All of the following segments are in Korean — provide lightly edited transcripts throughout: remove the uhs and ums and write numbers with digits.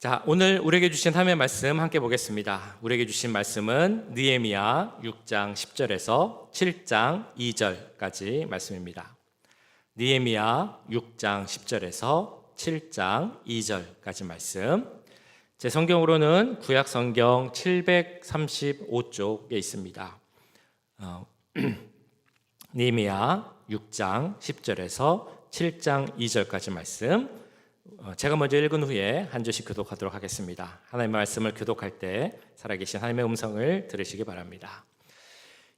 자, 오늘 우리에게 주신 하나님의 말씀 함께 보겠습니다. 우리에게 주신 말씀은 느헤미야 6장 10절에서 7장 2절까지 말씀입니다. 느헤미야 6장 10절에서 7장 2절까지 말씀. 제 성경으로는 구약 성경 735쪽에 있습니다. 느헤미야 6장 10절에서 7장 2절까지 말씀. 제가 먼저 읽은 후에 한 절씩 교독하도록 하겠습니다. 하나님의 말씀을 교독할 때 살아계신 하나님의 음성을 들으시기 바랍니다.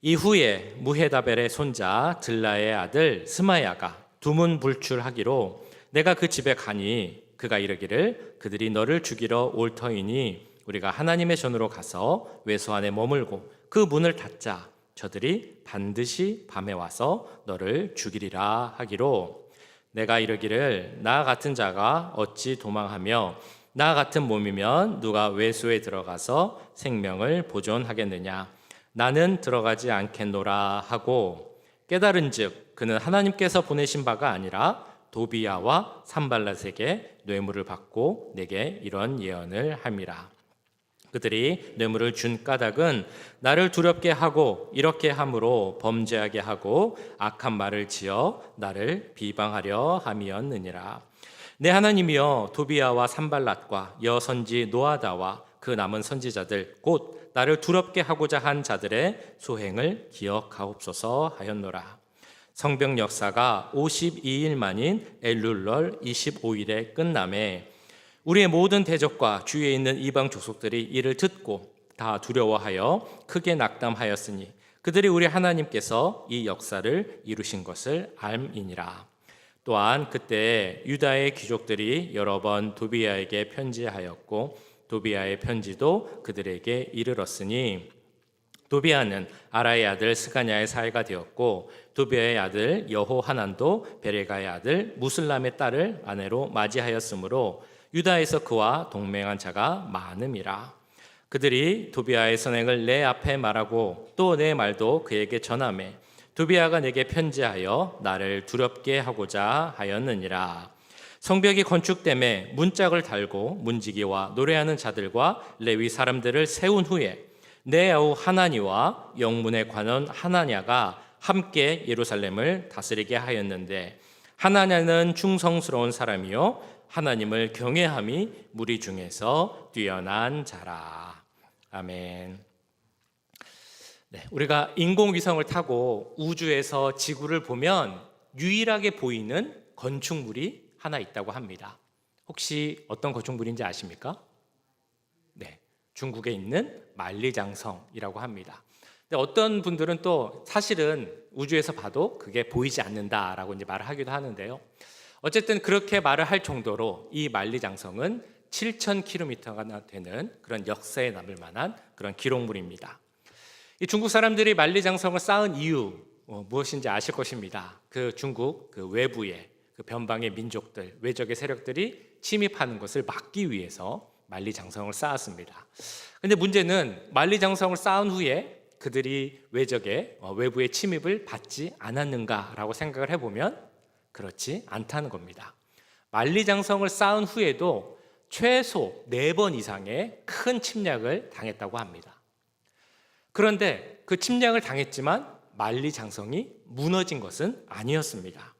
이후에 무헤다벨의 손자 들라의 아들 스마야가 두문불출하기로 내가 그 집에 가니 그가 이르기를 그들이 너를 죽이러 올 터이니 우리가 하나님의 전으로 가서 외소 안에 머물고 그 문을 닫자. 저들이 반드시 밤에 와서 너를 죽이리라 하기로 내가 이르기를 나 같은 자가 어찌 도망하며 나 같은 몸이면 누가 외소에 들어가서 생명을 보존하겠느냐. 나는 들어가지 않겠노라 하고 깨달은즉 그는 하나님께서 보내신 바가 아니라 도비야와 산발랏에게 뇌물을 받고 내게 이런 예언을 함이라. 그들이 뇌물을 준 까닭은 나를 두렵게 하고 이렇게 함으로 범죄하게 하고 악한 말을 지어 나를 비방하려 함이었느니라. 내 하나님이여 도비야와 산발랏과 여선지 노아다와 그 남은 선지자들 곧 나를 두렵게 하고자 한 자들의 소행을 기억하옵소서 하였노라. 성벽 역사가 52일 만인 엘룰월 25일에 끝남에 우리의 모든 대적과 주위에 있는 이방 족속들이 이를 듣고 다 두려워하여 크게 낙담하였으니 그들이 우리 하나님께서 이 역사를 이루신 것을 알미니라. 또한 그때 유다의 귀족들이 여러 번 도비야에게 편지하였고 도비야의 편지도 그들에게 이르렀으니 도비야는 아라의 아들 스가냐의 사이가 되었고 도비야의 아들 여호하난도 베레가의 아들 무슬람의 딸을 아내로 맞이하였으므로 유다에서 그와 동맹한 자가 많음이라. 그들이 도비야의 선행을 내 앞에 말하고 또 내 말도 그에게 전하매 도비야가 내게 편지하여 나를 두렵게 하고자 하였느니라. 성벽이 건축됨에 문짝을 달고 문지기와 노래하는 자들과 레위 사람들을 세운 후에 내 아우 하나니와 영문의 관원 하나냐가 함께 예루살렘을 다스리게 하였는데 하나냐는 충성스러운 사람이요 하나님을 경외함이 무리 중에서 뛰어난 자라. 아멘. 네, 우리가 인공위성을 타고 우주에서 지구를 보면 유일하게 보이는 건축물이 하나 있다고 합니다. 혹시 어떤 건축물인지 아십니까? 네, 중국에 있는 만리장성이라고 합니다. 근데 어떤 분들은 또 사실은 우주에서 봐도 그게 보이지 않는다라고 이제 말을 하기도 하는데요. 어쨌든 그렇게 말을 할 정도로 이 만리장성은 7,000km가 되는 그런 역사에 남을 만한 그런 기록물입니다. 이 중국 사람들이 만리장성을 쌓은 이유 무엇인지 아실 것입니다. 그 중국 그 외부의 그 변방의 민족들, 외적의 세력들이 침입하는 것을 막기 위해서 만리장성을 쌓았습니다. 그런데 문제는 만리장성을 쌓은 후에 그들이 외부의 침입을 받지 않았는가라고 생각을 해보면 그렇지 않다는 겁니다. 만리장성을 쌓은 후에도 최소 4번 이상의 큰 침략을 당했다고 합니다. 그런데 그 침략을 당했지만 만리장성이 무너진 것은 아니었습니다.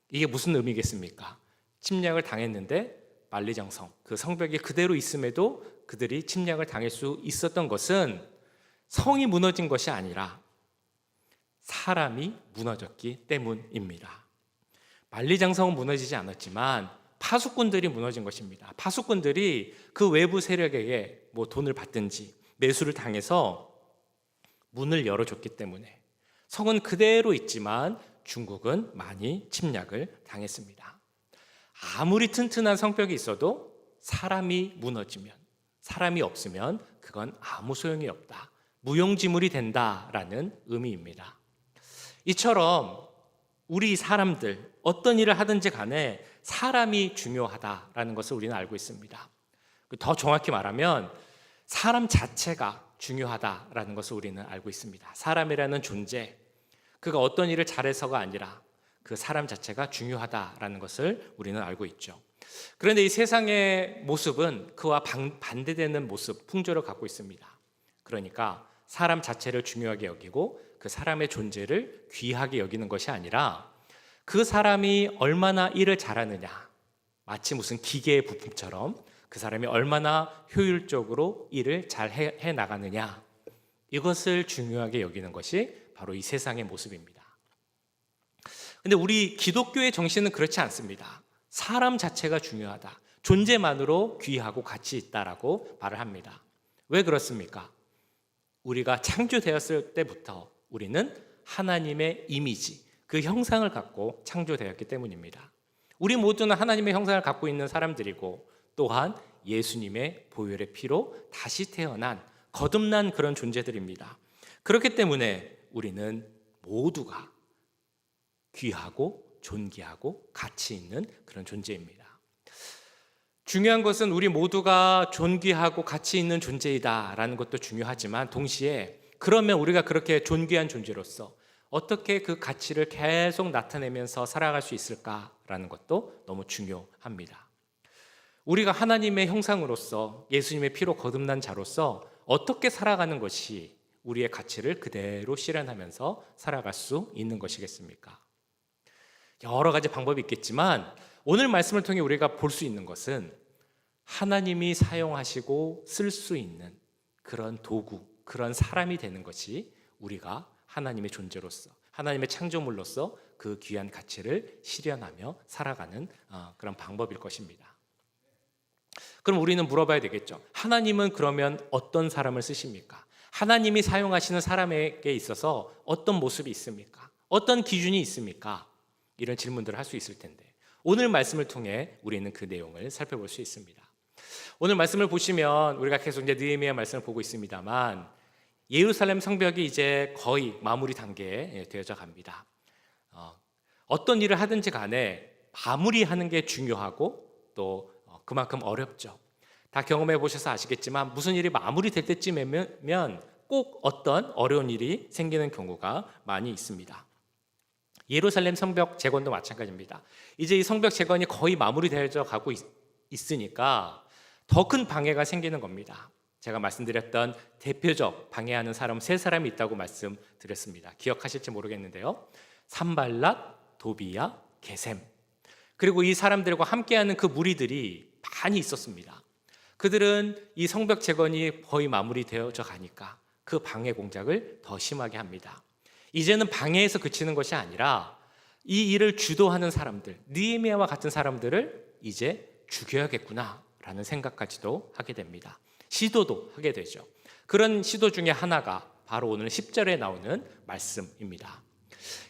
이게 무슨 의미겠습니까? 침략을 당했는데 만리장성, 그 성벽이 그대로 있음에도 그들이 침략을 당할 수 있었던 것은 성이 무너진 것이 아니라 사람이 무너졌기 때문입니다. 만리장성은 무너지지 않았지만 파수꾼들이 무너진 것입니다. 파수꾼들이 그 외부 세력에게 돈을 받든지 매수를 당해서 문을 열어줬기 때문에 성은 그대로 있지만 중국은 많이 침략을 당했습니다. 아무리 튼튼한 성벽이 있어도 사람이 무너지면, 사람이 없으면 그건 아무 소용이 없다. 무용지물이 된다라는 의미입니다. 이처럼 우리 사람들 어떤 일을 하든지 간에 사람이 중요하다라는 것을 우리는 알고 있습니다. 더 정확히 말하면 사람 자체가 중요하다라는 것을 우리는 알고 있습니다. 사람이라는 존재, 그가 어떤 일을 잘해서가 아니라 그 사람 자체가 중요하다라는 것을 우리는 알고 있죠. 그런데 이 세상의 모습은 그와 반대되는 모습, 풍조를 갖고 있습니다. 그러니까 사람 자체를 중요하게 여기고 그 사람의 존재를 귀하게 여기는 것이 아니라 그 사람이 얼마나 일을 잘하느냐, 마치 무슨 기계의 부품처럼 그 사람이 얼마나 효율적으로 일을 잘 해 나가느냐, 이것을 중요하게 여기는 것이 바로 이 세상의 모습입니다. 근데 우리 기독교의 정신은 그렇지 않습니다. 사람 자체가 중요하다, 존재만으로 귀하고 가치 있다라고 말을 합니다. 왜 그렇습니까? 우리가 창조되었을 때부터 우리는 하나님의 이미지, 그 형상을 갖고 창조되었기 때문입니다. 우리 모두는 하나님의 형상을 갖고 있는 사람들이고 또한 예수님의 보혈의 피로 다시 태어난 거듭난 그런 존재들입니다. 그렇기 때문에 우리는 모두가 귀하고 존귀하고 가치 있는 그런 존재입니다. 중요한 것은 우리 모두가 존귀하고 가치 있는 존재이다라는 것도 중요하지만 동시에 그러면 우리가 그렇게 존귀한 존재로서 어떻게 그 가치를 계속 나타내면서 살아갈 수 있을까라는 것도 너무 중요합니다. 우리가 하나님의 형상으로서 예수님의 피로 거듭난 자로서 어떻게 살아가는 것이 우리의 가치를 그대로 실현하면서 살아갈 수 있는 것이겠습니까? 여러 가지 방법이 있겠지만 오늘 말씀을 통해 우리가 볼 수 있는 것은 하나님이 사용하시고 쓸 수 있는 그런 도구, 그런 사람이 되는 것이 우리가 하나님의 존재로서, 하나님의 창조물로서 그 귀한 가치를 실현하며 살아가는 그런 방법일 것입니다. 그럼 우리는 물어봐야 되겠죠. 하나님은 그러면 어떤 사람을 쓰십니까? 하나님이 사용하시는 사람에게 있어서 어떤 모습이 있습니까? 어떤 기준이 있습니까? 이런 질문들을 할 수 있을 텐데 오늘 말씀을 통해 우리는 그 내용을 살펴볼 수 있습니다. 오늘 말씀을 보시면 우리가 계속 이제 느헤미야 말씀을 보고 있습니다만 예루살렘 성벽이 이제 거의 마무리 단계에 되어져 갑니다. 어떤 일을 하든지 간에 마무리하는 게 중요하고 또 그만큼 어렵죠. 다 경험해 보셔서 아시겠지만 무슨 일이 마무리될 때쯤이면 꼭 어떤 어려운 일이 생기는 경우가 많이 있습니다. 예루살렘 성벽 재건도 마찬가지입니다. 이제 이 성벽 재건이 거의 마무리되어 가고 있으니까 더 큰 방해가 생기는 겁니다. 제가 말씀드렸던 대표적 방해하는 사람 세 사람이 있다고 말씀드렸습니다. 기억하실지 모르겠는데요. 산발랏, 도비야, 게셈. 그리고 이 사람들과 함께하는 그 무리들이 많이 있었습니다. 그들은 이 성벽 재건이 거의 마무리되어져 가니까 그 방해 공작을 더 심하게 합니다. 이제는 방해에서 그치는 것이 아니라 이 일을 주도하는 사람들, 느헤미야와 같은 사람들을 이제 죽여야겠구나라는 생각까지도 하게 됩니다. 시도도 하게 되죠. 그런 시도 중에 하나가 바로 오늘 10절에 나오는 말씀입니다.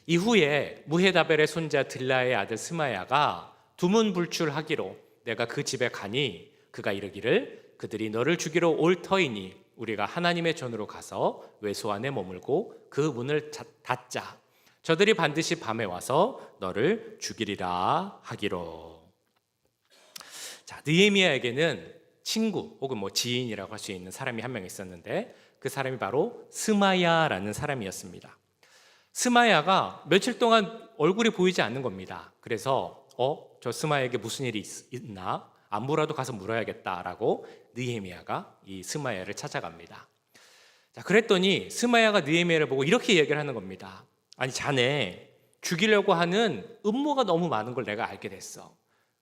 이후에 무헤다벨의 손자 들라의 아들 스마야가 두문불출하기로 내가 그 집에 가니 그가 이르기를 그들이 너를 죽이러 올 터이니 우리가 하나님의 전으로 가서 외소 안에 머물고 그 문을 닫자. 저들이 반드시 밤에 와서 너를 죽이리라 하기로. 자, 느헤미야에게는 친구 혹은 지인이라고 할 수 있는 사람이 한 명 있었는데 그 사람이 바로 스마야라는 사람이었습니다. 스마야가 며칠 동안 얼굴이 보이지 않는 겁니다. 그래서 저 스마야에게 무슨 일이 있나? 안부라도 가서 물어야겠다라고 느헤미야가 이 스마야를 찾아갑니다. 자, 그랬더니 스마야가 느헤미야를 보고 이렇게 얘기를 하는 겁니다. 아니, 자네 죽이려고 하는 음모가 너무 많은 걸 내가 알게 됐어.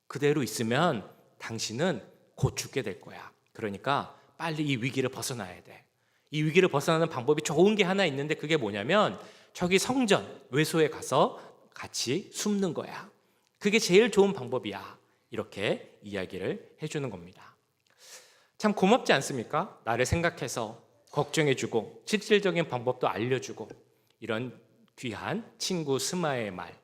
그대로 있으면 당신은 곧 죽게 될 거야. 그러니까 빨리 이 위기를 벗어나야 돼. 이 위기를 벗어나는 방법이 좋은 게 하나 있는데 그게 뭐냐면 저기 성전 외소에 가서 같이 숨는 거야. 그게 제일 좋은 방법이야. 이렇게 이야기를 해주는 겁니다. 참 고맙지 않습니까? 나를 생각해서 걱정해주고 실질적인 방법도 알려주고 이런 귀한 친구 스마야의 말.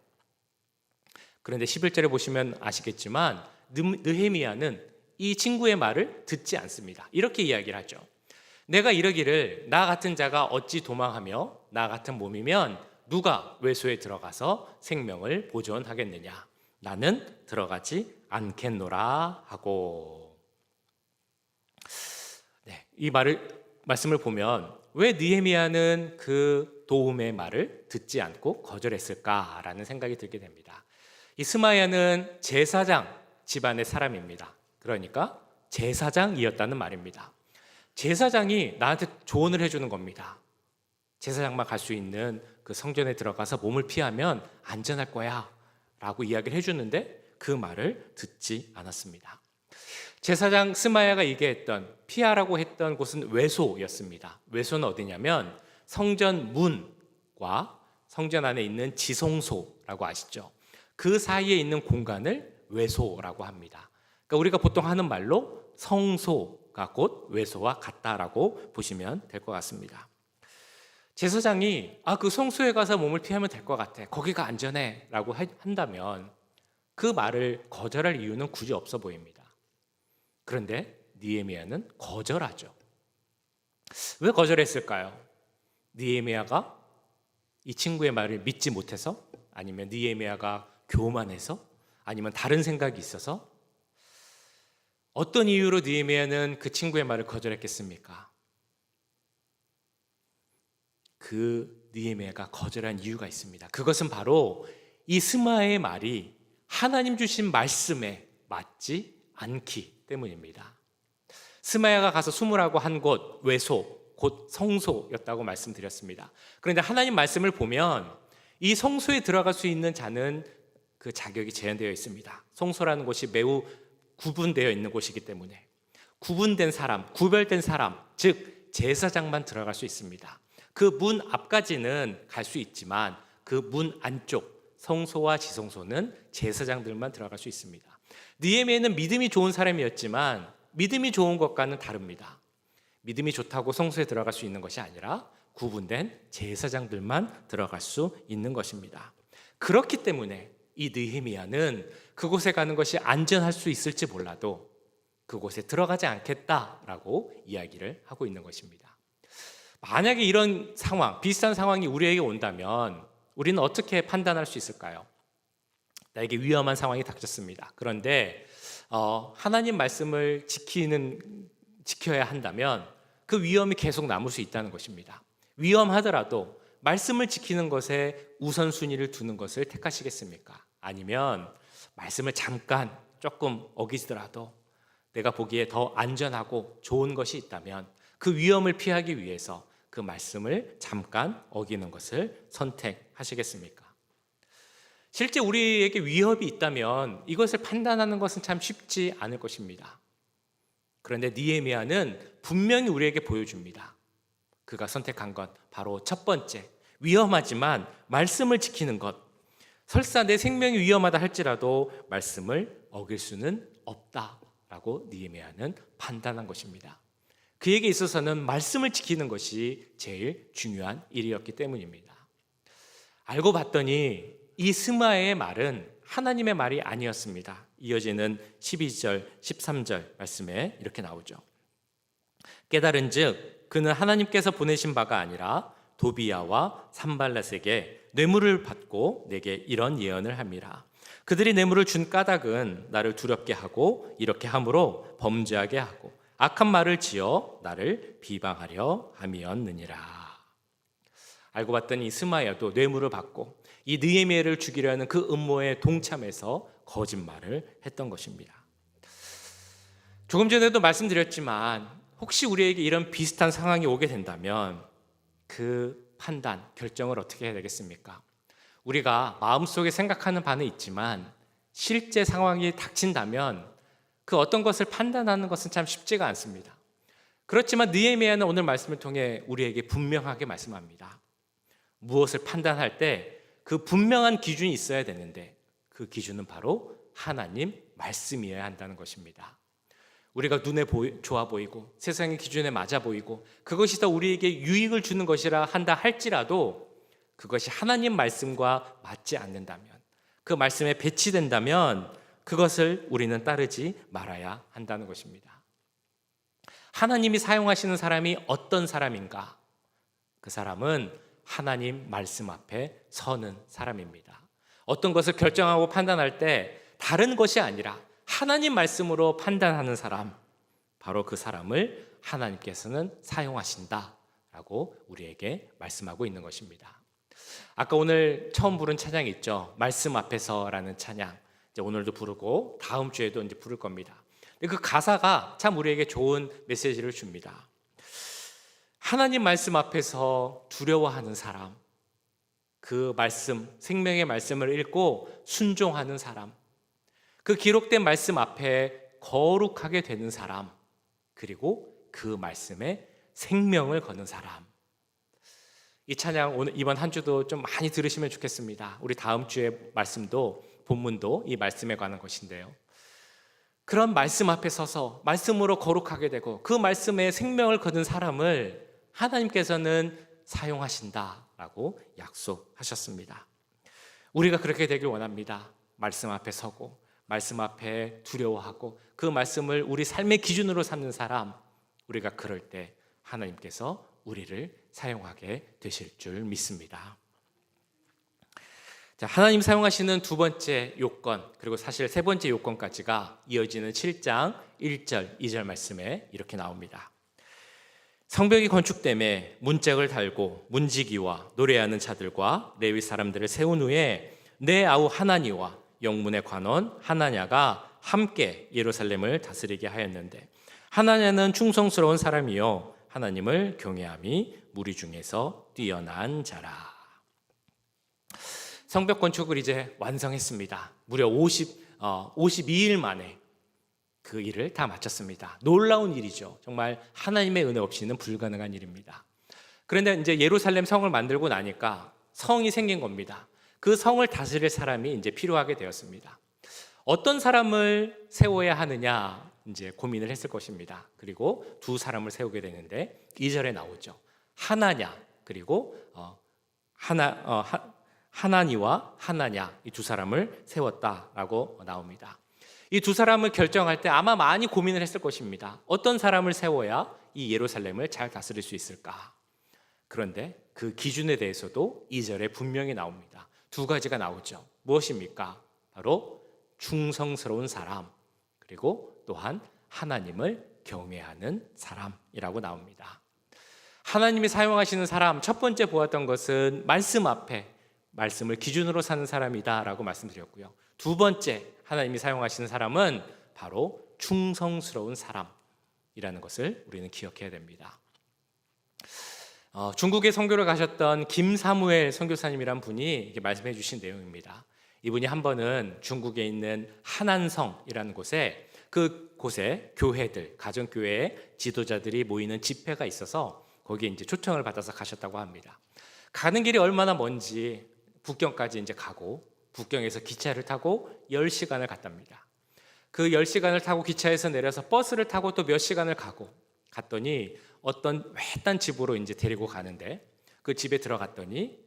그런데 11절에 보시면 아시겠지만 느헤미야는 이 친구의 말을 듣지 않습니다. 이렇게 이야기를 하죠. 내가 이러기를 나 같은 자가 어찌 도망하며 나 같은 몸이면 누가 외소에 들어가서 생명을 보존하겠느냐. 나는 들어가지 않겠노라 하고. 네, 이 말씀을 보면 왜 느헤미야는 그 도움의 말을 듣지 않고 거절했을까라는 생각이 들게 됩니다. 이 스마야는 제사장, 집안의 사람입니다. 그러니까 제사장이었다는 말입니다. 제사장이 나한테 조언을 해주는 겁니다. 제사장만 갈 수 있는 그 성전에 들어가서 몸을 피하면 안전할 거야 라고 이야기를 해주는데 그 말을 듣지 않았습니다. 제사장 스마야가 얘기했던 피하라고 했던 곳은 외소였습니다. 외소는 어디냐면 성전 문과 성전 안에 있는 지성소라고 아시죠? 그 사이에 있는 공간을 외소라고 합니다. 그러니까 우리가 보통 하는 말로 성소가 곧 외소와 같다라고 보시면 될 것 같습니다. 제사장이 그 성소에 가서 몸을 피하면 될 것 같아, 거기가 안전해 라고 한다면 그 말을 거절할 이유는 굳이 없어 보입니다. 그런데 느헤미야는 거절하죠. 왜 거절했을까요? 느헤미야가 이 친구의 말을 믿지 못해서? 아니면 느헤미야가 교만해서? 아니면 다른 생각이 있어서? 어떤 이유로 느헤미야는 그 친구의 말을 거절했겠습니까? 그 느헤미야가 거절한 이유가 있습니다. 그것은 바로 이 스마야의 말이 하나님 주신 말씀에 맞지 않기 때문입니다. 스마야가 가서 숨으라고 한 곳 외소, 곧 성소였다고 말씀드렸습니다. 그런데 하나님 말씀을 보면 이 성소에 들어갈 수 있는 자는 그 자격이 제한되어 있습니다. 성소라는 곳이 매우 구분되어 있는 곳이기 때문에 구분된 사람, 구별된 사람, 즉 제사장만 들어갈 수 있습니다. 그 문 앞까지는 갈 수 있지만 그 문 안쪽 성소와 지성소는 제사장들만 들어갈 수 있습니다. 느헤미야는 믿음이 좋은 사람이었지만 믿음이 좋은 것과는 다릅니다. 믿음이 좋다고 성소에 들어갈 수 있는 것이 아니라 구분된 제사장들만 들어갈 수 있는 것입니다. 그렇기 때문에 이 느헤미야는 그곳에 가는 것이 안전할 수 있을지 몰라도 그곳에 들어가지 않겠다라고 이야기를 하고 있는 것입니다. 만약에 이런 상황, 비슷한 상황이 우리에게 온다면 우리는 어떻게 판단할 수 있을까요? 나에게 위험한 상황이 닥쳤습니다. 그런데 하나님 말씀을 지켜야 한다면 그 위험이 계속 남을 수 있다는 것입니다. 위험하더라도 말씀을 지키는 것에 우선순위를 두는 것을 택하시겠습니까? 아니면 말씀을 잠깐 조금 어기더라도 내가 보기에 더 안전하고 좋은 것이 있다면 그 위험을 피하기 위해서 그 말씀을 잠깐 어기는 것을 선택하시겠습니까? 실제 우리에게 위협이 있다면 이것을 판단하는 것은 참 쉽지 않을 것입니다. 그런데 느헤미야는 분명히 우리에게 보여줍니다. 그가 선택한 것 바로 첫 번째, 위험하지만 말씀을 지키는 것. 설사 내 생명이 위험하다 할지라도 말씀을 어길 수는 없다라고 느헤미야는 판단한 것입니다. 그에게 있어서는 말씀을 지키는 것이 제일 중요한 일이었기 때문입니다. 알고 봤더니 이 스마야의 말은 하나님의 말이 아니었습니다. 이어지는 12절, 13절 말씀에 이렇게 나오죠. 깨달은즉 그는 하나님께서 보내신 바가 아니라 도비야와 산발랏에게 뇌물을 받고 내게 이런 예언을 함이라. 그들이 뇌물을 준 까닭은 나를 두렵게 하고 이렇게 함으로 범죄하게 하고 악한 말을 지어 나를 비방하려 함이었느니라. 알고 봤더니 스마야도 뇌물을 받고 이 느헤미야를 죽이려는 그 음모에 동참해서 거짓말을 했던 것입니다. 조금 전에도 말씀드렸지만 혹시 우리에게 이런 비슷한 상황이 오게 된다면 그 판단, 결정을 어떻게 해야 되겠습니까? 우리가 마음속에 생각하는 바는 있지만 실제 상황이 닥친다면 그 어떤 것을 판단하는 것은 참 쉽지가 않습니다. 그렇지만 느헤미야는 오늘 말씀을 통해 우리에게 분명하게 말씀합니다. 무엇을 판단할 때 그 분명한 기준이 있어야 되는데 그 기준은 바로 하나님 말씀이어야 한다는 것입니다. 우리가 눈에 좋아 보이고 세상의 기준에 맞아 보이고 그것이 더 우리에게 유익을 주는 것이라 한다 할지라도 그것이 하나님 말씀과 맞지 않는다면, 그 말씀에 배치된다면 그것을 우리는 따르지 말아야 한다는 것입니다. 하나님이 사용하시는 사람이 어떤 사람인가? 그 사람은 하나님 말씀 앞에 서는 사람입니다. 어떤 것을 결정하고 판단할 때 다른 것이 아니라 하나님 말씀으로 판단하는 사람, 바로 그 사람을 하나님께서는 사용하신다라고 우리에게 말씀하고 있는 것입니다. 아까 오늘 처음 부른 찬양이 있죠. 말씀 앞에서라는 찬양. 이제 오늘도 부르고 다음 주에도 이제 부를 겁니다. 근데 그 가사가 참 우리에게 좋은 메시지를 줍니다. 하나님 말씀 앞에서 두려워하는 사람, 그 말씀, 생명의 말씀을 읽고 순종하는 사람, 그 기록된 말씀 앞에 거룩하게 되는 사람, 그리고 그 말씀에 생명을 거는 사람. 이 찬양 오늘 이번 한 주도 좀 많이 들으시면 좋겠습니다. 우리 다음 주에 말씀도 본문도 이 말씀에 관한 것인데요. 그런 말씀 앞에 서서 말씀으로 거룩하게 되고 그 말씀에 생명을 거둔 사람을 하나님께서는 사용하신다라고 약속하셨습니다. 우리가 그렇게 되길 원합니다. 말씀 앞에 서고 말씀 앞에 두려워하고 그 말씀을 우리 삶의 기준으로 삼는 사람, 우리가 그럴 때 하나님께서 우리를 사용하게 되실 줄 믿습니다. 자, 하나님 사용하시는 두 번째 요건, 그리고 사실 세 번째 요건까지가 이어지는 7장 1절, 2절 말씀에 이렇게 나옵니다. 성벽이 건축됨에 문짝을 달고 문지기와 노래하는 자들과 레위 사람들을 세운 후에 내 아우 하나니와 영문의 관원 하나냐가 함께 예루살렘을 다스리게 하였는데, 하나냐는 충성스러운 사람이요 하나님을 경외함이 무리 중에서 뛰어난 자라. 성벽 건축을 이제 완성했습니다. 무려 52일 만에 그 일을 다 마쳤습니다. 놀라운 일이죠. 정말 하나님의 은혜 없이는 불가능한 일입니다. 그런데 이제 예루살렘 성을 만들고 나니까 성이 생긴 겁니다. 그 성을 다스릴 사람이 이제 필요하게 되었습니다. 어떤 사람을 세워야 하느냐 이제 고민을 했을 것입니다. 그리고 두 사람을 세우게 되는데 2절에 나오죠. 하나냐 그리고 하나니와 하나냐, 이 두 사람을 세웠다라고 나옵니다. 이 두 사람을 결정할 때 아마 많이 고민을 했을 것입니다. 어떤 사람을 세워야 이 예루살렘을 잘 다스릴 수 있을까? 그런데 그 기준에 대해서도 2절에 분명히 나옵니다. 두 가지가 나오죠. 무엇입니까? 바로 충성스러운 사람, 그리고 또한 하나님을 경외하는 사람이라고 나옵니다. 하나님이 사용하시는 사람, 첫 번째 보았던 것은 말씀 앞에 말씀을 기준으로 사는 사람이다라고 말씀드렸고요. 두 번째 하나님이 사용하시는 사람은 바로 충성스러운 사람이라는 것을 우리는 기억해야 됩니다. 중국에 선교를 가셨던 김사무엘 선교사님이란 분이 이렇게 말씀해 주신 내용입니다. 이분이 한 번은 중국에 있는 하난성이라는 곳에 교회들, 가정교회 지도자들이 모이는 집회가 있어서 거기에 이제 초청을 받아서 가셨다고 합니다. 가는 길이 얼마나 먼지 북경까지 이제 가고 북경에서 기차를 타고 10시간을 갔답니다. 그 10시간을 타고 기차에서 내려서 버스를 타고 또 몇 시간을 갔더니 어떤 외딴 집으로 이제 데리고 가는데, 그 집에 들어갔더니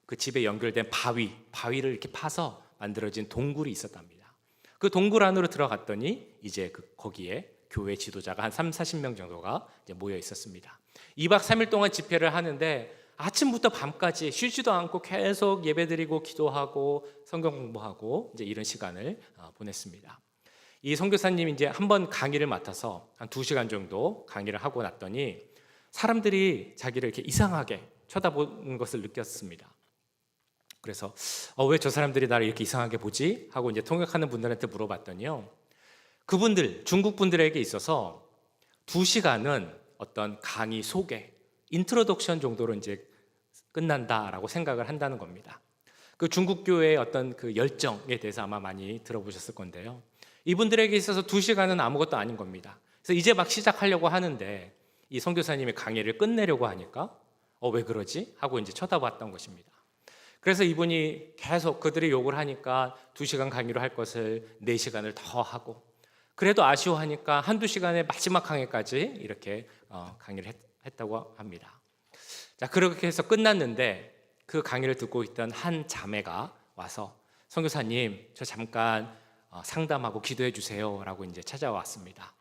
그 집에 연결된 바위를 이렇게 파서 만들어진 동굴이 있었답니다. 그 동굴 안으로 들어갔더니 이제 거기에 교회 지도자가 한 30-40명 정도가 이제 모여 있었습니다. 2박 3일 동안 집회를 하는데 아침부터 밤까지 쉬지도 않고 계속 예배드리고 기도하고 성경 공부하고 이제 이런 시간을 보냈습니다. 이 선교사님이 이제 한번 강의를 맡아서 한 2시간 정도 강의를 하고 났더니 사람들이 자기를 이렇게 이상하게 쳐다보는 것을 느꼈습니다. 그래서 왜 저 사람들이 나를 이렇게 이상하게 보지? 하고 이제 통역하는 분들한테 물어봤더니요, 그분들 중국 분들에게 있어서 2시간은 어떤 강의 소개, 인트로덕션 정도로 이제 끝난다라고 생각을 한다는 겁니다. 그 중국 교회의 어떤 그 열정에 대해서 아마 많이 들어보셨을 건데요. 이분들에게 있어서 2시간은 아무것도 아닌 겁니다. 그래서 이제 막 시작하려고 하는데 이 선교사님의 강의를 끝내려고 하니까 왜 그러지? 하고 이제 쳐다봤던 것입니다. 그래서 이분이 계속 그들이 욕을 하니까 2시간 강의로 할 것을 4시간을 더 하고, 그래도 아쉬워하니까 1-2시간의 마지막 강의까지 이렇게 강의를 했다고 합니다. 자, 그렇게 해서 끝났는데 그 강의를 듣고 있던 한 자매가 와서 선교사님, 저 잠깐 상담하고 기도해 주세요 라고 이제 찾아왔습니다.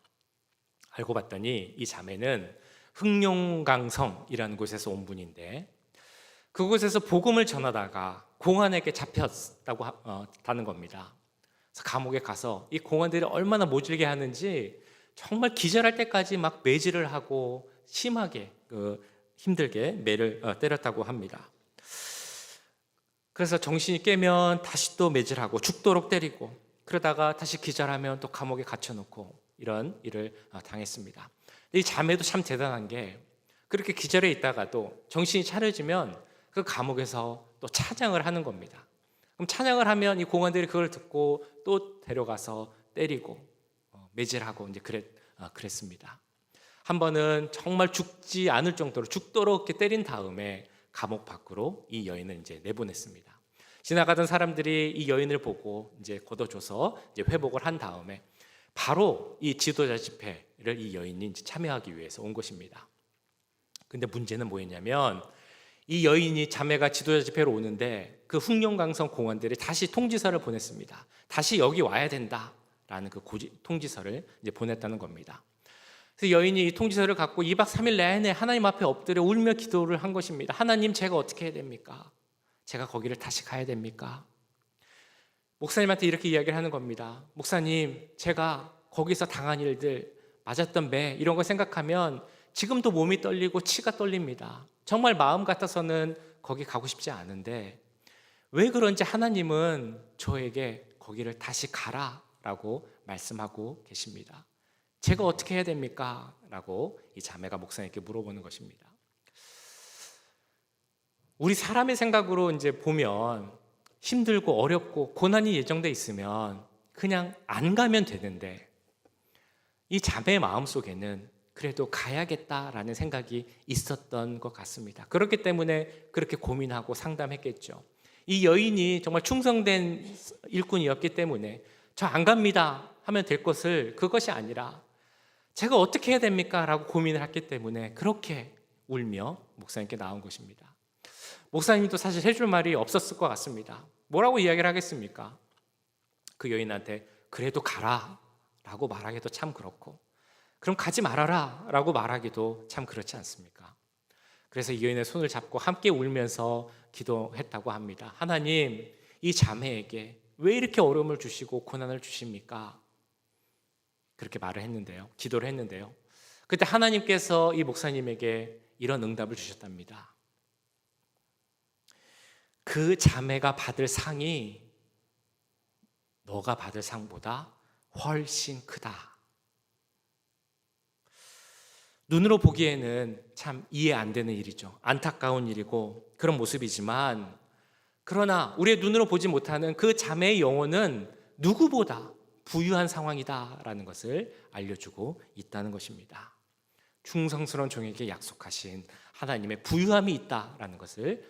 알고 봤더니 이 자매는 흑룡강성이라는 곳에서 온 분인데, 그곳에서 복음을 전하다가 공안에게 잡혔다고 하는 겁니다. 그래서 감옥에 가서 이 공안들이 얼마나 모질게 하는지 정말 기절할 때까지 막 매질을 하고 심하게 힘들게 매를 때렸다고 합니다. 그래서 정신이 깨면 다시 또 매질하고 죽도록 때리고, 그러다가 다시 기절하면 또 감옥에 갇혀놓고 이런 일을 당했습니다. 이 자매도 참 대단한 게 그렇게 기절해 있다가도 정신이 차려지면 그 감옥에서 또 찬양을 하는 겁니다. 그럼 찬양을 하면 이 공안들이 그걸 듣고 또 데려가서 때리고 매질하고 이제 그랬습니다. 한 번은 정말 죽지 않을 정도로 죽도록 이렇게 때린 다음에 감옥 밖으로 이 여인을 이제 내보냈습니다. 지나가던 사람들이 이 여인을 보고 이제 걷어줘서 이제 회복을 한 다음에 바로 이 지도자 집회를 이 여인이 이제 참여하기 위해서 온 것입니다. 근데 문제는 뭐였냐면 이 여인이 자매가 지도자 집회로 오는데 그 흑룡강성 공원들이 다시 통지서를 보냈습니다. 다시 여기 와야 된다라는 그 통지서를 이제 보냈다는 겁니다. 그래서 여인이 이 통지서를 갖고 2박 3일 내내 하나님 앞에 엎드려 울며 기도를 한 것입니다. 하나님, 제가 어떻게 해야 됩니까? 제가 거기를 다시 가야 됩니까? 목사님한테 이렇게 이야기를 하는 겁니다. 목사님, 제가 거기서 당한 일들, 맞았던 매 이런 거 생각하면 지금도 몸이 떨리고 치가 떨립니다. 정말 마음 같아서는 거기 가고 싶지 않은데 왜 그런지 하나님은 저에게 거기를 다시 가라라고 말씀하고 계십니다. 제가 어떻게 해야 됩니까? 라고 이 자매가 목사님께 물어보는 것입니다. 우리 사람의 생각으로 이제 보면 힘들고 어렵고 고난이 예정돼 있으면 그냥 안 가면 되는데 이 자매의 마음속에는 그래도 가야겠다라는 생각이 있었던 것 같습니다. 그렇기 때문에 그렇게 고민하고 상담했겠죠. 이 여인이 정말 충성된 일꾼이었기 때문에 저 안 갑니다 하면 될 것을 그것이 아니라 제가 어떻게 해야 됩니까? 라고 고민을 했기 때문에 그렇게 울며 목사님께 나온 것입니다. 목사님도 사실 해줄 말이 없었을 것 같습니다. 뭐라고 이야기를 하겠습니까? 그 여인한테 그래도 가라 라고 말하기도 참 그렇고 그럼 가지 말아라 라고 말하기도 참 그렇지 않습니까? 그래서 이 여인의 손을 잡고 함께 울면서 기도했다고 합니다. 하나님, 이 자매에게 왜 이렇게 어려움을 주시고 고난을 주십니까? 그렇게 말을 했는데요. 기도를 했는데요. 그때 하나님께서 이 목사님에게 이런 응답을 주셨답니다. 그 자매가 받을 상이 너가 받을 상보다 훨씬 크다. 눈으로 보기에는 참 이해 안 되는 일이죠. 안타까운 일이고 그런 모습이지만 그러나 우리의 눈으로 보지 못하는 그 자매의 영혼은 누구보다 부유한 상황이다라는 것을 알려주고 있다는 것입니다. 충성스러운 종에게 약속하신 하나님의 부유함이 있다라는 것을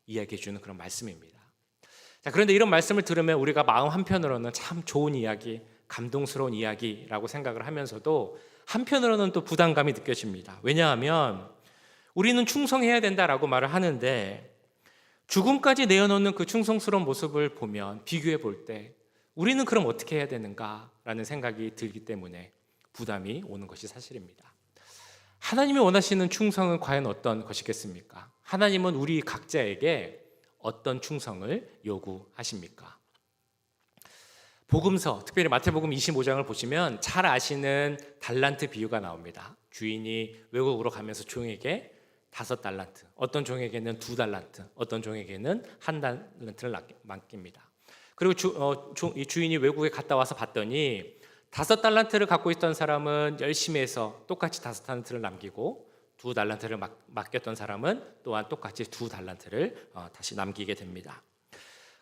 이야기해 주는 그런 말씀입니다. 자, 그런데 이런 말씀을 들으면 우리가 마음 한편으로는 참 좋은 이야기, 감동스러운 이야기라고 생각을 하면서도 한편으로는 또 부담감이 느껴집니다. 왜냐하면 우리는 충성해야 된다라고 말을 하는데 죽음까지 내어놓는 그 충성스러운 모습을 보면 비교해 볼 때 우리는 그럼 어떻게 해야 되는가라는 생각이 들기 때문에 부담이 오는 것이 사실입니다. 하나님이 원하시는 충성은 과연 어떤 것이겠습니까? 하나님은 우리 각자에게 어떤 충성을 요구하십니까? 복음서, 특별히 마태복음 25장을 보시면 잘 아시는 달란트 비유가 나옵니다. 주인이 외국으로 가면서 종에게 5달란트, 어떤 종에게는 2달란트, 어떤 종에게는 1달란트를 맡깁니다. 그리고 주인이 외국에 갔다 와서 봤더니 5달란트를 갖고 있던 사람은 열심히 해서 똑같이 5달란트를 남기고 2달란트를 맡겼던 사람은 또한 똑같이 2달란트를 다시 남기게 됩니다.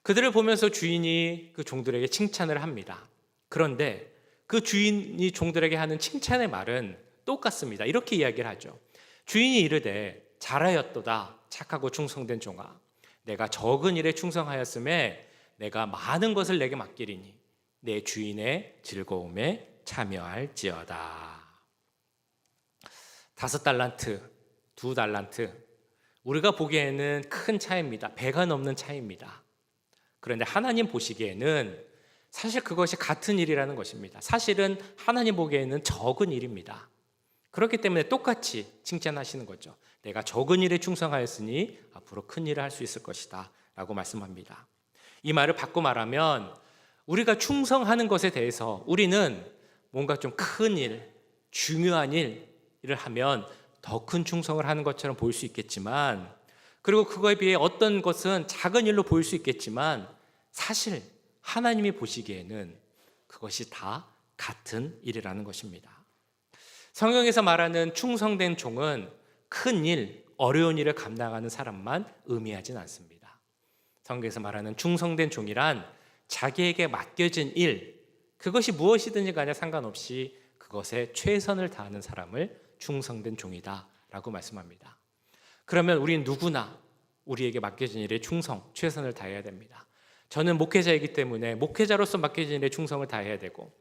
그들을 보면서 주인이 그 종들에게 칭찬을 합니다. 그런데 그 주인이 종들에게 하는 칭찬의 말은 똑같습니다. 이렇게 이야기를 하죠. 주인이 이르되 잘하였도다 착하고 충성된 종아, 내가 적은 일에 충성하였음에 내가 많은 것을 내게 맡기리니 내 주인의 즐거움에 참여할지어다. 5달란트, 2달란트, 우리가 보기에는 큰 차이입니다. 배가 넘는 차이입니다. 그런데 하나님 보시기에는 사실 그것이 같은 일이라는 것입니다. 사실은 하나님 보기에는 적은 일입니다. 그렇기 때문에 똑같이 칭찬하시는 거죠. 내가 적은 일에 충성하였으니 앞으로 큰 일을 할 수 있을 것이다 라고 말씀합니다. 이 말을 바꿔 말하면 우리가 충성하는 것에 대해서 우리는 뭔가 좀 큰 일, 중요한 일을 하면 더 큰 충성을 하는 것처럼 보일 수 있겠지만, 그리고 그거에 비해 어떤 것은 작은 일로 보일 수 있겠지만 사실 하나님이 보시기에는 그것이 다 같은 일이라는 것입니다. 성경에서 말하는 충성된 종은 큰 일, 어려운 일을 감당하는 사람만 의미하진 않습니다. 성경에서 말하는 충성된 종이란 자기에게 맡겨진 일, 그것이 무엇이든지 간에 상관없이 그것에 최선을 다하는 사람을 충성된 종이다 라고 말씀합니다. 그러면 우린 누구나 우리에게 맡겨진 일에 최선을 다해야 됩니다. 저는 목회자이기 때문에 목회자로서 맡겨진 일에 충성을 다해야 되고,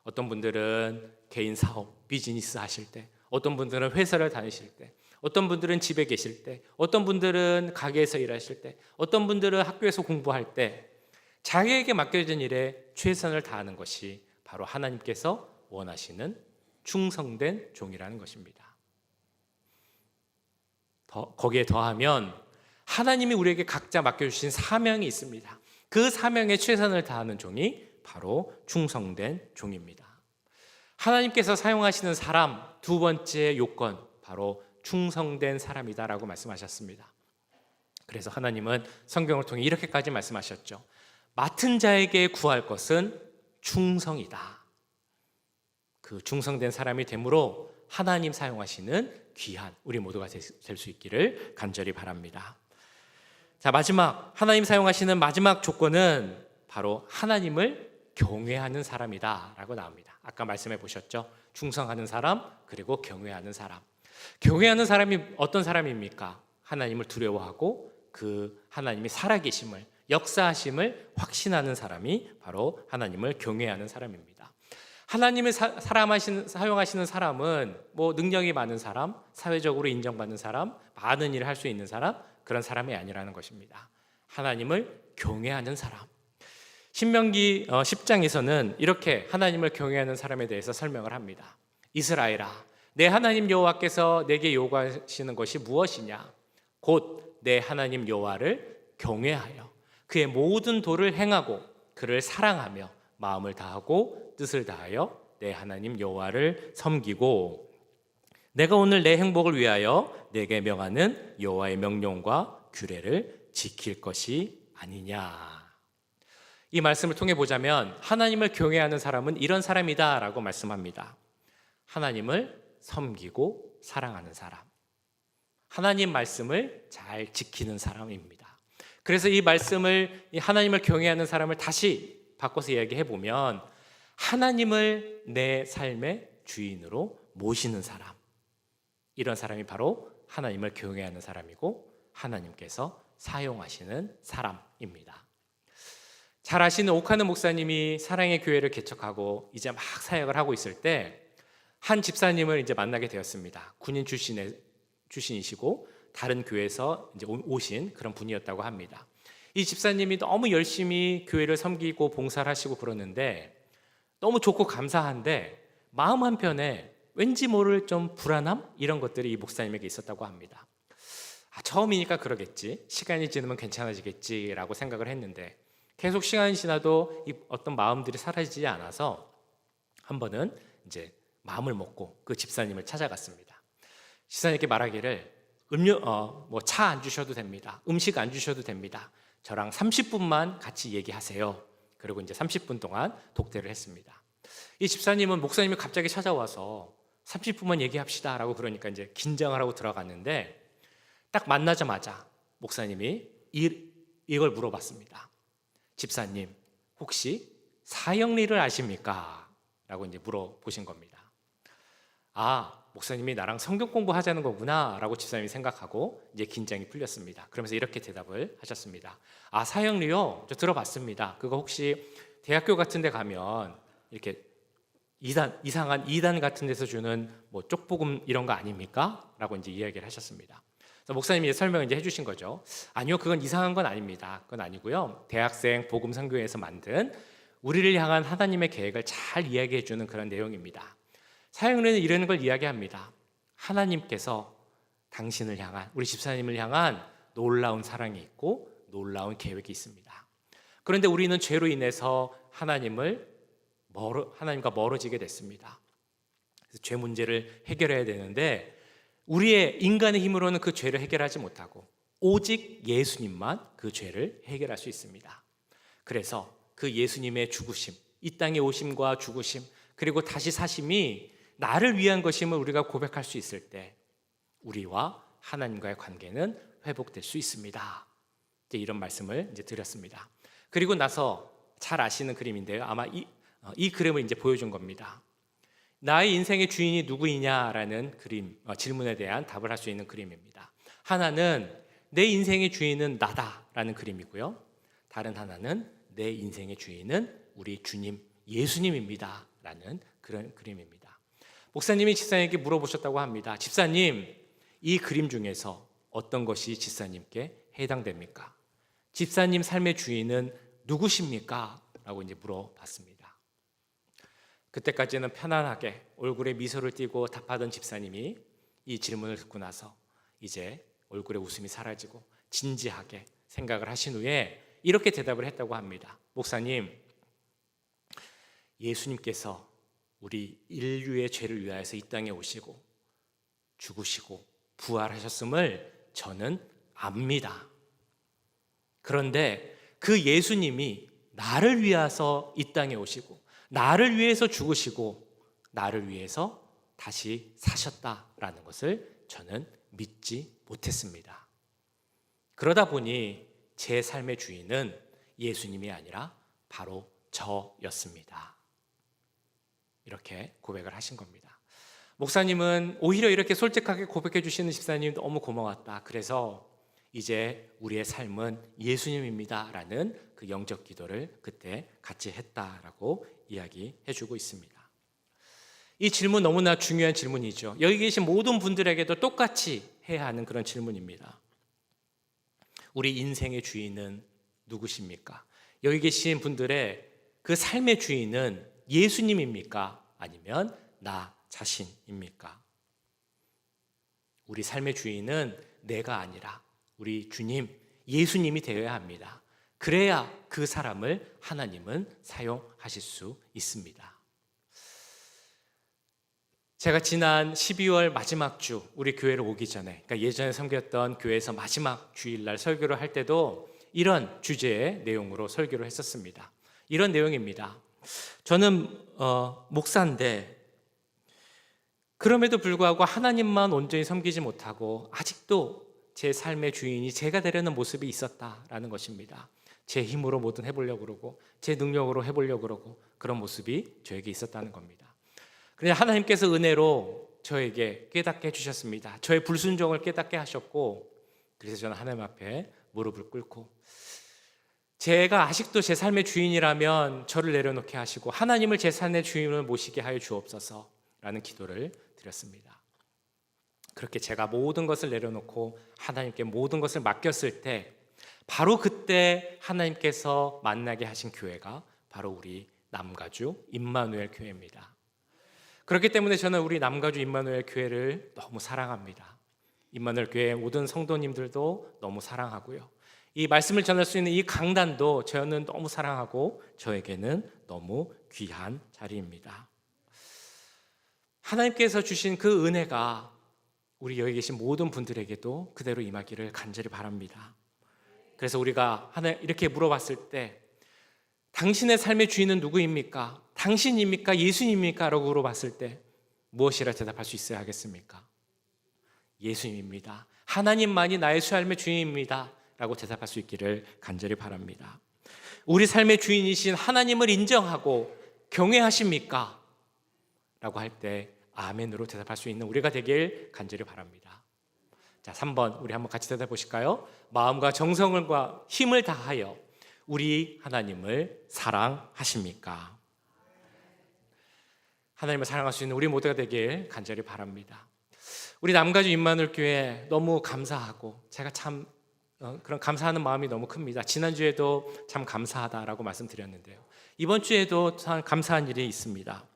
어떤 분들은 개인 사업, 비즈니스 하실 때, 어떤 분들은 회사를 다니실 때, 어떤 분들은 집에 계실 때, 어떤 분들은 가게에서 일하실 때, 어떤 분들은 학교에서 공부할 때 자기에게 맡겨진 일에 최선을 다하는 것이 바로 하나님께서 원하시는 충성된 종이라는 것입니다. 거기에 더하면 하나님이 우리에게 각자 맡겨주신 사명이 있습니다. 그 사명에 최선을 다하는 종이 바로 충성된 종입니다. 하나님께서 사용하시는 사람 두 번째 요건, 바로 충성된 사람이다라고 말씀하셨습니다. 그래서 하나님은 성경을 통해 이렇게까지 말씀하셨죠. 맡은 자에게 구할 것은 충성이다. 그 충성된 사람이 되므로 하나님 사용하시는 귀한 우리 모두가 될 수 있기를 간절히 바랍니다. 자, 마지막 하나님 사용하시는 마지막 조건은 바로 하나님을 경외하는 사람이다 라고 나옵니다. 아까 말씀해 보셨죠? 충성하는 사람, 그리고 경외하는 사람. 경외하는 사람이 어떤 사람입니까? 하나님을 두려워하고 그 하나님이 살아계심을, 역사하심을 확신하는 사람이 바로 하나님을 경외하는 사람입니다. 하나님을 사용하시는 사람은 뭐 능력이 많은 사람, 사회적으로 인정받는 사람, 많은 일을 할 수 있는 사람, 그런 사람이 아니라는 것입니다. 하나님을 경외하는 사람. 신명기 10장에서는 이렇게 하나님을 경외하는 사람에 대해서 설명을 합니다. 이스라엘아, 내 하나님 여호와께서 내게 요구하시는 것이 무엇이냐? 곧 내 하나님 여호와를 경외하여 그의 모든 도를 행하고 그를 사랑하며 마음을 다하고 뜻을 다하여 내 하나님 여호와를 섬기고, 내가 오늘 내 행복을 위하여 내게 명하는 여호와의 명령과 규례를 지킬 것이 아니냐. 이 말씀을 통해 보자면 하나님을 경외하는 사람은 이런 사람이다라고 말씀합니다. 하나님을 섬기고 사랑하는 사람, 하나님 말씀을 잘 지키는 사람입니다. 그래서 이 말씀을, 하나님을 경외하는 사람을 다시 바꿔서 이야기해 보면 하나님을 내 삶의 주인으로 모시는 사람, 이런 사람이 바로 하나님을 경외하는 사람이고 하나님께서 사용하시는 사람입니다. 잘 아시는 오카는 목사님이 사랑의 교회를 개척하고 이제 막 사역을 하고 있을 때 한 집사님을 이제 만나게 되었습니다. 군인 출신이시고 다른 교회에서 이제 오신 그런 분이었다고 합니다. 이 집사님이 너무 열심히 교회를 섬기고 봉사를 하시고 그러는데 너무 좋고 감사한데 마음 한편에 왠지 모를 좀 불안함, 이런 것들이 이 목사님에게 있었다고 합니다. 처음이니까 그러겠지, 시간이 지나면 괜찮아지겠지라고 생각을 했는데 계속 시간이 지나도 이 어떤 마음들이 사라지지 않아서 한 번은 이제 마음을 먹고 그 집사님을 찾아갔습니다. 집사님께 말하기를 차 안 주셔도 됩니다. 음식 안 주셔도 됩니다. 저랑 30분만 같이 얘기하세요. 그리고 이제 30분 동안 독대를 했습니다. 이 집사님은 목사님이 갑자기 찾아와서 30분만 얘기합시다 라고 그러니까 이제 긴장을 하고 들어갔는데 딱 만나자마자 목사님이 이걸 물어봤습니다. 집사님, 혹시 사형리를 아십니까? 라고 이제 물어보신 겁니다. 목사님이 나랑 성경 공부하자는 거구나 라고 집사님이 생각하고 이제 긴장이 풀렸습니다. 그러면서 이렇게 대답을 하셨습니다. 사형리요? 저 들어봤습니다. 그거 혹시 대학교 같은 데 가면 이렇게 이상한 2단 같은 데서 주는 뭐 쪽복음 이런 거 아닙니까? 라고 이제 이야기를 하셨습니다. 그래서 목사님이 설명을 이제 해주신 거죠. 아니요, 그건 이상한 건 아닙니다. 그건 아니고요. 대학생 복음 선교회에서 만든 우리를 향한 하나님의 계획을 잘 이야기해 주는 그런 내용입니다. 사형리는 이런 걸 이야기합니다. 하나님께서 당신을 향한, 우리 집사님을 향한 놀라운 사랑이 있고 놀라운 계획이 있습니다. 그런데 우리는 죄로 인해서 하나님과 멀어지게 됐습니다. 그래서 죄 문제를 해결해야 되는데 우리의 인간의 힘으로는 그 죄를 해결하지 못하고 오직 예수님만 그 죄를 해결할 수 있습니다. 그래서 그 예수님의 죽으심, 이 땅에 오심과 죽으심, 그리고 다시 사심이 나를 위한 것임을 우리가 고백할 수 있을 때 우리와 하나님과의 관계는 회복될 수 있습니다. 이제 이런 말씀을 이제 드렸습니다. 그리고 나서 잘 아시는 그림인데요. 아마 이 그림을 이제 보여준 겁니다. 나의 인생의 주인이 누구이냐라는 질문에 대한 답을 할 수 있는 그림입니다. 하나는 내 인생의 주인은 나다라는 그림이고요. 다른 하나는 내 인생의 주인은 우리 주님 예수님입니다 라는 그런 그림입니다. 목사님이 집사님에게 물어보셨다고 합니다. 집사님, 이 그림 중에서 어떤 것이 집사님께 해당됩니까? 집사님 삶의 주인은 누구십니까? 라고 이제 물어봤습니다. 그때까지는 편안하게 얼굴에 미소를 띠고 답하던 집사님이 이 질문을 듣고 나서 이제 얼굴에 웃음이 사라지고 진지하게 생각을 하신 후에 이렇게 대답을 했다고 합니다. 목사님, 예수님께서 우리 인류의 죄를 위하여서 이 땅에 오시고 죽으시고 부활하셨음을 저는 압니다. 그런데 그 예수님이 나를 위해서 이 땅에 오시고 나를 위해서 죽으시고 나를 위해서 다시 사셨다라는 것을 저는 믿지 못했습니다. 그러다 보니 제 삶의 주인은 예수님이 아니라 바로 저였습니다. 이렇게 고백을 하신 겁니다. 목사님은 오히려 이렇게 솔직하게 고백해 주시는 집사님 너무 고마웠다. 그래서 이제 우리의 삶은 예수님입니다 라는 그 영적 기도를 그때 같이 했다라고 이야기해 주고 있습니다. 이 질문 너무나 중요한 질문이죠. 여기 계신 모든 분들에게도 똑같이 해야 하는 그런 질문입니다. 우리 인생의 주인은 누구십니까? 여기 계신 분들의 그 삶의 주인은 예수님입니까? 아니면 나 자신입니까? 우리 삶의 주인은 내가 아니라 우리 주님, 예수님이 되어야 합니다. 그래야 그 사람을 하나님은 사용하실 수 있습니다. 제가 지난 12월 마지막 주 우리 교회를 오기 전에, 그러니까 예전에 섬겼던 교회에서 마지막 주일날 설교를 할 때도 이런 주제의 내용으로 설교를 했었습니다. 이런 내용입니다. 저는 목사인데 그럼에도 불구하고 하나님만 온전히 섬기지 못하고 아직도 제 삶의 주인이 제가 되려는 모습이 있었다라는 것입니다. 제 힘으로 뭐든 해보려고 그러고 제 능력으로 해보려고 그러고 그런 모습이 저에게 있었다는 겁니다. 그런데 하나님께서 은혜로 저에게 깨닫게 해주셨습니다. 저의 불순종을 깨닫게 하셨고, 그래서 저는 하나님 앞에 무릎을 꿇고 제가 아직도 제 삶의 주인이라면 저를 내려놓게 하시고 하나님을 제 삶의 주인을 모시게 하여 주옵소서라는 기도를 드렸습니다. 그렇게 제가 모든 것을 내려놓고 하나님께 모든 것을 맡겼을 때 바로 그때 하나님께서 만나게 하신 교회가 바로 우리 남가주 임마누엘 교회입니다. 그렇기 때문에 저는 우리 남가주 임마누엘 교회를 너무 사랑합니다. 임마누엘 교회 모든 성도님들도 너무 사랑하고요. 이 말씀을 전할 수 있는 이 강단도 저는 너무 사랑하고 저에게는 너무 귀한 자리입니다. 하나님께서 주신 그 은혜가 우리 여기 계신 모든 분들에게도 그대로 임하기를 간절히 바랍니다. 그래서 우리가 이렇게 물어봤을 때 당신의 삶의 주인은 누구입니까? 당신입니까? 예수님입니까? 라고 물어봤을 때 무엇이라 대답할 수 있어야 하겠습니까? 예수님입니다. 하나님만이 나의 삶의 주인입니다. 라고 대답할 수 있기를 간절히 바랍니다. 우리 삶의 주인이신 하나님을 인정하고 경외하십니까? 라고 할 때 아멘으로 대답할 수 있는 우리가 되길 간절히 바랍니다. 자, 3번 우리 한번 같이 대답해 보실까요? 마음과 정성과 힘을 다하여 우리 하나님을 사랑하십니까? 하나님을 사랑할 수 있는 우리 모두가 되길 간절히 바랍니다. 우리 남가주 임마누엘 교회 너무 감사하고 제가 참 그런 감사하는 마음이 너무 큽니다. 지난주에도 참 감사하다라고 말씀드렸는데요. 이번 주에도 참 감사한 일이 있습니다.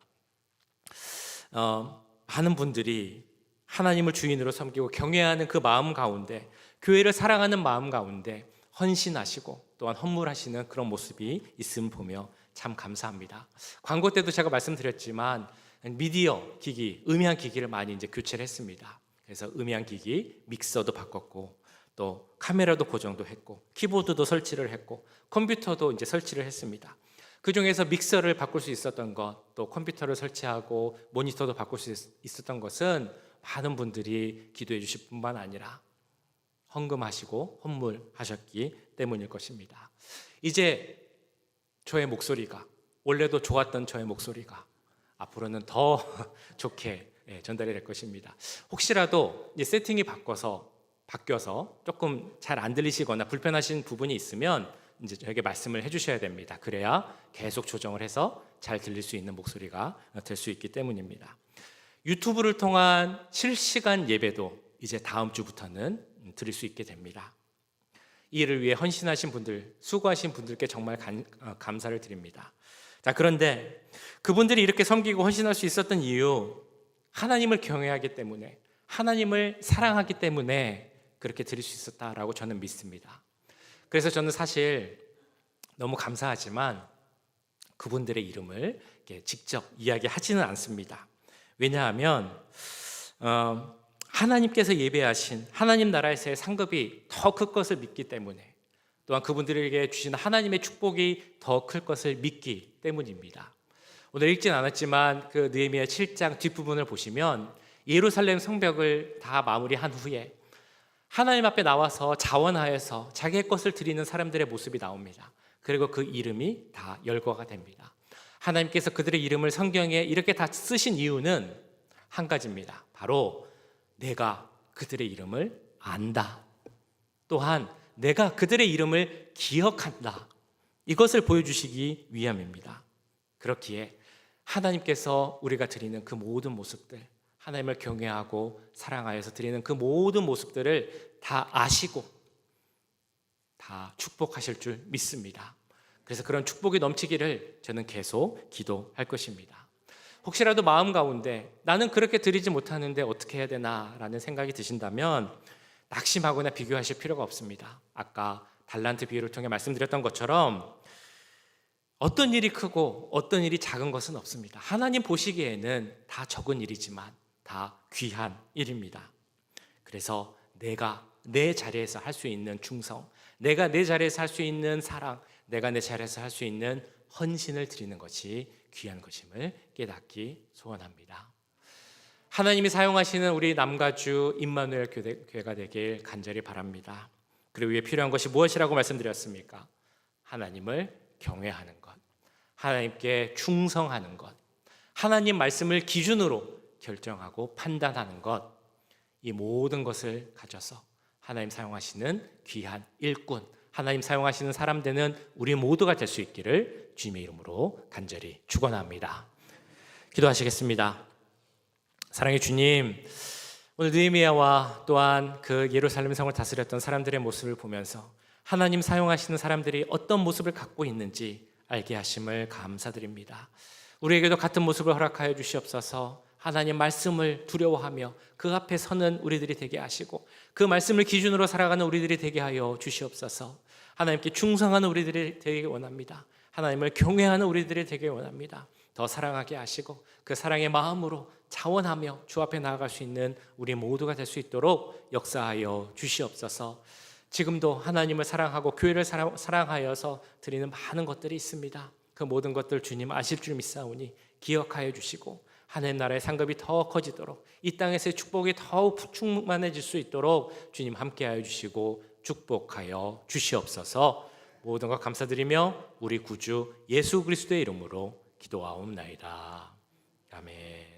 많은 분들이 하나님을 주인으로 섬기고 경외하는 그 마음 가운데, 교회를 사랑하는 마음 가운데 헌신하시고 또한 헌물하시는 그런 모습이 있음 보며 참 감사합니다. 광고 때도 제가 말씀드렸지만 미디어 기기, 음향 기기를 많이 이제 교체를 했습니다. 그래서 음향 기기 믹서도 바꿨고 또 카메라도 고정도 했고 키보드도 설치를 했고 컴퓨터도 이제 설치를 했습니다. 그 중에서 믹서를 바꿀 수 있었던 것, 또 컴퓨터를 설치하고 모니터도 바꿀 수 있었던 것은 많은 분들이 기도해 주실 뿐만 아니라 헌금하시고 헌물하셨기 때문일 것입니다. 이제 저의 목소리가, 원래도 좋았던 저의 목소리가 앞으로는 더 좋게 전달이 될 것입니다. 혹시라도 이 세팅이 바뀌어서 조금 잘 안 들리시거나 불편하신 부분이 있으면 이제 저에게 말씀을 해주셔야 됩니다. 그래야 계속 조정을 해서 잘 들릴 수 있는 목소리가 될 수 있기 때문입니다. 유튜브를 통한 실시간 예배도 이제 다음 주부터는 드릴 수 있게 됩니다. 이 일을 위해 헌신하신 분들, 수고하신 분들께 정말 감사를 드립니다. 자, 그런데 그분들이 이렇게 섬기고 헌신할 수 있었던 이유, 하나님을 경외하기 때문에, 하나님을 사랑하기 때문에 그렇게 드릴 수 있었다라고 저는 믿습니다. 그래서 저는 사실 너무 감사하지만 그분들의 이름을 직접 이야기하지는 않습니다. 왜냐하면 하나님께서 예배하신 하나님 나라에서의 상급이 더 클 것을 믿기 때문에, 또한 그분들에게 주신 하나님의 축복이 더 클 것을 믿기 때문입니다. 오늘 읽진 않았지만 그 느헤미야 7장 뒷부분을 보시면 예루살렘 성벽을 다 마무리한 후에 하나님 앞에 나와서 자원하여서 자기의 것을 드리는 사람들의 모습이 나옵니다. 그리고 그 이름이 다 열거가 됩니다. 하나님께서 그들의 이름을 성경에 이렇게 다 쓰신 이유는 한 가지입니다. 바로 내가 그들의 이름을 안다. 또한 내가 그들의 이름을 기억한다. 이것을 보여주시기 위함입니다. 그렇기에 하나님께서 우리가 드리는 그 모든 모습들, 하나님을 경외하고 사랑하여서 드리는 그 모든 모습들을 다 아시고 다 축복하실 줄 믿습니다. 그래서 그런 축복이 넘치기를 저는 계속 기도할 것입니다. 혹시라도 마음 가운데 나는 그렇게 드리지 못하는데 어떻게 해야 되나라는 생각이 드신다면 낙심하거나 비교하실 필요가 없습니다. 아까 달란트 비유를 통해 말씀드렸던 것처럼 어떤 일이 크고 어떤 일이 작은 것은 없습니다. 하나님 보시기에는 다 적은 일이지만 다 귀한 일입니다. 그래서 내가 내 자리에서 할 수 있는 충성, 내가 내 자리에서 할 수 있는 사랑, 내가 내 자리에서 할 수 있는 헌신을 드리는 것이 귀한 것임을 깨닫기 소원합니다. 하나님이 사용하시는 우리 남가주 임마누엘 교회가 되길 간절히 바랍니다. 그리고 위해 필요한 것이 무엇이라고 말씀드렸습니까? 하나님을 경외하는 것, 하나님께 충성하는 것, 하나님 말씀을 기준으로 결정하고 판단하는 것, 이 모든 것을 가져서 하나님 사용하시는 귀한 일꾼, 하나님 사용하시는 사람 되는 우리 모두가 될 수 있기를 주님의 이름으로 간절히 축원합니다. 기도하시겠습니다. 사랑의 주님, 오늘 느헤미야와 또한 그 예루살렘 성을 다스렸던 사람들의 모습을 보면서 하나님 사용하시는 사람들이 어떤 모습을 갖고 있는지 알게 하심을 감사드립니다. 우리에게도 같은 모습을 허락하여 주시옵소서. 하나님 말씀을 두려워하며 그 앞에 서는 우리들이 되게 하시고 그 말씀을 기준으로 살아가는 우리들이 되게 하여 주시옵소서. 하나님께 충성하는 우리들이 되게 원합니다. 하나님을 경외하는 우리들이 되게 원합니다. 더 사랑하게 하시고 그 사랑의 마음으로 자원하며 주 앞에 나아갈 수 있는 우리 모두가 될 수 있도록 역사하여 주시옵소서. 지금도 하나님을 사랑하고 교회를 사랑하여서 드리는 많은 것들이 있습니다. 그 모든 것들 주님 아실 줄 믿사오니 기억하여 주시고 하나님 나라의 상급이 더 커지도록 이 땅에서의 축복이 더욱 충만해질 수 있도록 주님 함께하여 주시고 축복하여 주시옵소서. 모든 것 감사드리며 우리 구주 예수 그리스도의 이름으로 기도하옵나이다. 아멘.